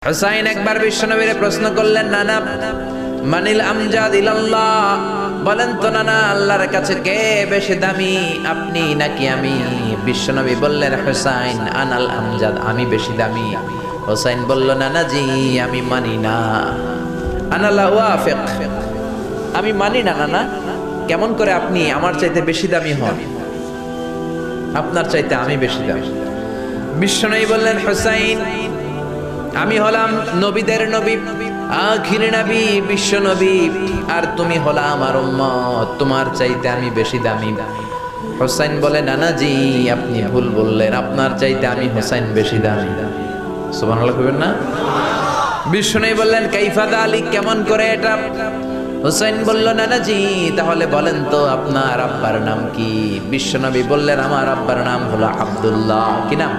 হুসাইন একবার বিশ্বনবীরে প্রশ্ন করলেন, নানা মানিল আমজাদ ইলাল্লাহ, বলেন তো নানা আল্লাহর কাছে কে বেশি দামি, আপনি নাকি আমি? বিশ্বনবী বললেন, হুসাইন আনাল আমজাদ, আমি বেশি দামি। হুসাইন বলল, নানা জি আমি মানি না, আনা লা ওয়াফিক, আমি মানি না নানা। কেমন করে আপনি আমার চাইতে বেশি দামি হন? আপনার চাইতে আমি বেশি দামি। বিশ্বনবী বললেন, হুসাইন আমি হলাম নবীদের নবী, আখির নবী বিশ্ব নবী, আর তুমি হলা আমার উম্মত, তোমার চাইতে আমি বেশি দামি। হুসাইন বলে, নানা জি আপনি ভুল বললেন, আপনার চাইতে আমি হুসাইন বেশি দামি। সুবহানাল্লাহ কইবেন না? বিশ্বনবী বললেন, কাইফা যালিক, কেমন করে এটা? হুসাইন বলল, নানা জি তাহলে বলেন তো আপনার আব্বার নাম কি? বিশ্বনবী বললেন, আমার আব্বার নাম হলো আব্দুল্লাহ। কি নাম?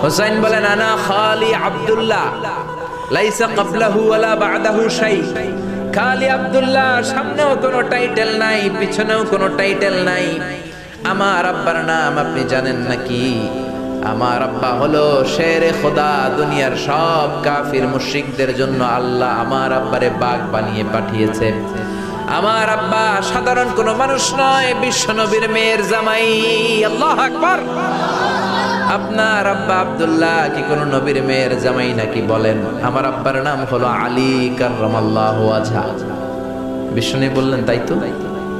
হুসাইন বলেন, আনা খালি আব্দুল্লাহ, লাইসা ক্বাবলাহু ওয়ালা বা'দাহু শাই। খালি আব্দুল্লাহ, সামনেও কোনো টাইটেল নাই, পিছনেও কোনো টাইটেল নাই। আমার আব্বার নাম আপনি জানেন নাকি? আমার আব্বা হলো শেরে খোদা, দুনিয়ার সব কাফির মুশরিকদের জন্য আল্লাহ আমার আব্বারে বাঘ বানিয়ে পাঠিয়েছে। আমার আব্বা সাধারণ কোনো মানুষ নয়, বিশ্বনবীর মেয়ের জামাই। আল্লাহু আকবার। আপনার আব্বা আব্দুল্লাহ কি কোন নবীর মেয়ের জামাই নাকি? বলেন। আমার আব্বার নাম হলো আলী কাররামাল্লাহু ওয়াজহা। বিশ্বনবী বললেন, তাই তো,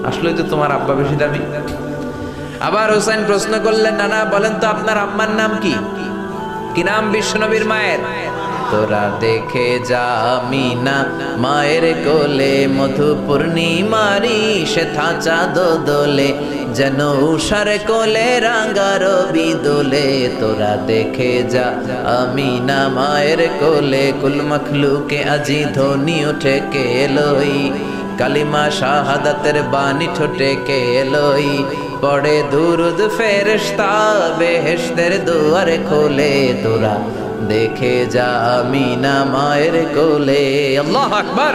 আসলে তো তোমার আব্বা বেশি দামি। আবার হুসাইন প্রশ্ন করলেন, নানা বলেন তো আপনার আম্মার নাম কি? কি নাম বিশ্বনবীর মায়ের? তোরা দেখে যা আমিনা মায়ের কোলে, মধু পূর্ণিমারি সেথা চাঁদ দোলে, যেন উষার কোলে রাঙা রবি দোলে। তোরা দেখে যা আমিনা মায়ের কোলে, কুল মখলুকে আজি ধ্বনি উঠে কে এলোই, কালিমা শাহাদাতের বাণী ঠোঁটে কে এলোই, পড়ে দুরুদ ফেরেশতা বেহেশতের দুয়ারে খোলে। তোরা দেখে যা আমিনা মায়ের কোলে। আল্লাহু আকবার।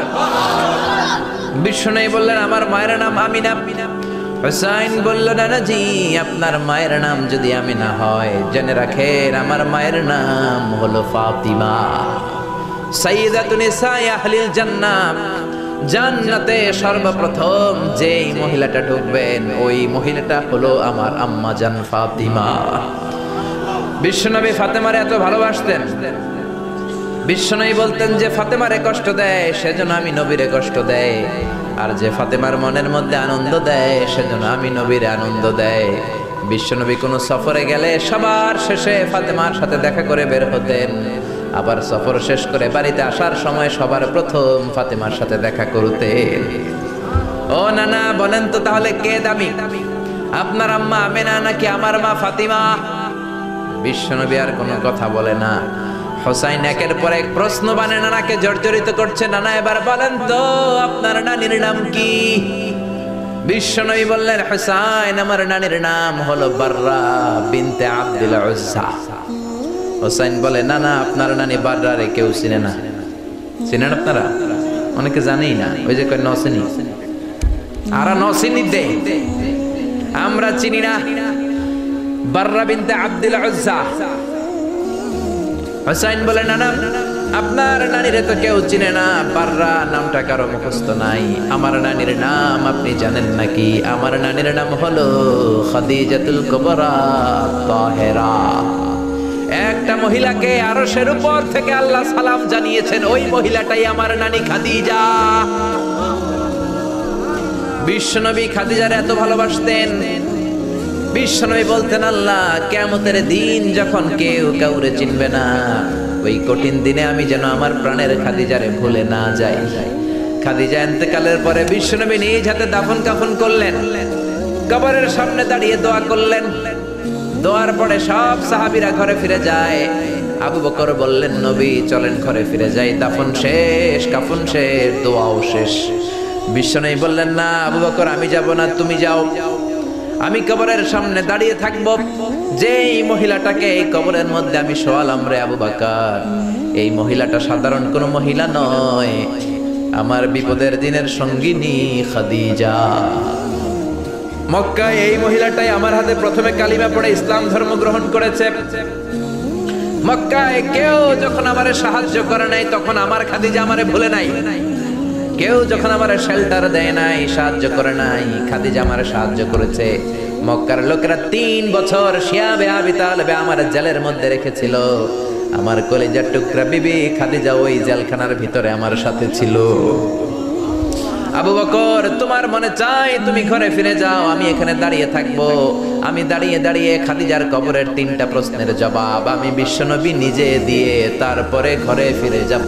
বিশ্বনবী বললেন, আমার মায়ের নাম আমিনা। হুসাইন বলল, নানা জি আপনার মায়ের নাম যদি আমিনা হয়, জেনে রাখেন আমার মায়ের নাম হলো ফাতিমা, সাইয়্যিদাতুন নিসাই আহলিল জান্নাহ। জান্নাতে সর্বপ্রথম যেই মহিলাটা ঢুকবেন, ওই মহিলাটা হলো আমার আম্মা জান ফাতিমা। বিশ্বনবী ফাতেমারে এত ভালোবাসতেন, বিশ্বনবী বলতেন যে ফাতেমারে কষ্ট দেয় সেজন্য আমি নবীরে কষ্ট দেয়, আর যে ফাতেমার মনের মধ্যে আনন্দ দেয় সেজন্য আমি নবীরে আনন্দ দেয়। বিশ্বনবী কোনো সফরে গেলে সবার শেষে ফাতেমার সাথে দেখা করে বের হতেন, আবার সফর শেষ করে বাড়িতে আসার সময় সবার প্রথম ফাতেমার সাথে দেখা করতেন। ও নানা বলেন তো তাহলে কে দামি, আপনার আম্মা আমেনা নাকি আমার মা ফাতিমা? বিশ্বনবী আর কোনো কথা বলে না। হুসাইন একের পর এক প্রশ্ন বানে নানাকে জর্জরিত করছে। নানা এবার বলেন তো আপনার নানির নাম কি? বিশ্বনবী বললেন, হুসাইন আমার নানির নাম হলো বাররা বিনতে আব্দুল উজ্জা। হুসাইন বলে, নানা আপনার নানি বাররা রে কেউ চিনে না। চিনেন আপনারা? অনেকে জানেই না, ওই যে কয় নচিনি, আর নচিনি দে, আমরা চিনি না বাররা বিনতে আব্দুল উজ্জা। হুসাইন বলে, নানা আপনার নানিরে তো কেউ চিনে না, বাররা নামটা কারো মুখস্থ নাই। আমার নানির নাম আপনি জানেন নাকি? আমার নানির নাম হলো খাদিজাতুল কুবরা তাহেরা। একটা মহিলাকে আরশের উপর থেকে আল্লাহ সালাম জানিয়েছেন, ওই মহিলাটাই আমার নানি খাদিজা। বিশ্বনবী খাদিজারে এত ভালোবাসতেন। বিশ্বনবী বলতেন, আল্লাহ কিয়ামতের দিন যখন কেউ কাউরে চিনবে না, ওই কঠিন দিনে আমি যেন আমার প্রাণের খাদিজারে ভুলে না যাই। খাদিজা ইন্তেকালের পরে বিশ্বনবী নিজ হাতে দাফন কাফন করলেন, কবরের সামনে দাঁড়িয়ে দোয়া করলেন। দোয়ার পরে সব সাহাবীরা ঘরে ফিরে যায়। আবু বকর বললেন, নবী চলেন ঘরে ফিরে যাই, দাফন শেষ, কাফন শেষ, দোয়াও শেষ। বিশ্বনবী বললেন, না আবু বকর আমি যাব না, তুমি যাও, আমি কবরের সামনে দাঁড়িয়ে থাকবো। যেই মহিলাটাকে এই কবরের মধ্যে আমি শোয়ালাম রে আবু বকর, এই মহিলাটা সাধারণ কোনো মহিলা নয়, আমার বিপদের দিনের সঙ্গিনী খাদিজা। মক্কায় এই মহিলাটাই আমার হাতে প্রথমে কালিমা পড়ে ইসলাম ধর্ম গ্রহণ করেছে। মক্কায় কেউ যখন আমারে সাহায্য করে নাই তখন আমার খাদিজা আমারে ভুলে নাই। কেউ যখন আমারে শেল্টার দেয় নাই, সাহায্য করে নাই, খাদিজা আমারে সাহায্য করেছে। মক্কার লোকেরা 3 বছর শিয়াবে আবি তালেবে আমার জেলের মধ্যে রেখেছিল। আমার কলিজার টুকরা বিবি খাদিজা ওই জেলখানার ভিতরে আমার সাথে ছিল। আবু বকর, তোমার মনে চাই তুমি ঘরে ফিরে যাও, আমি এখানে দাঁড়িয়ে থাকবো। আমি দাঁড়িয়ে দাঁড়িয়ে খাদিজার কবরের 3টা প্রশ্নের জবাব আমি বিশ্বনবী নিজে দিয়ে তারপরে ঘরে ফিরে যাব।